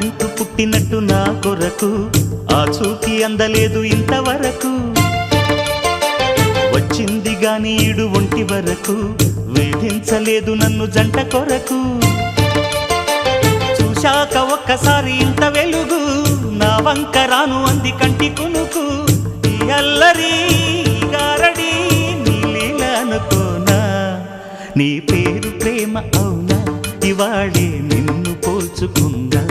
అంటూ పుట్టినట్టు నా కొరకు ఆ చూకి అందలేదు ఇంతవరకు వచ్చింది గాని ఈడు ఒంటి వరకు వేధించలేదు నన్ను జంట కొరకు చూశాక ఒక్కసారి ఇంత వెలుగు నా వంక రాను అంది కంటి కునుకు ఈ అల్లరి గారడి నీ లీల అనుకోనా నీ పేరు ప్రేమ అవునా ఇవాళే నిన్ను పోల్చుకుందా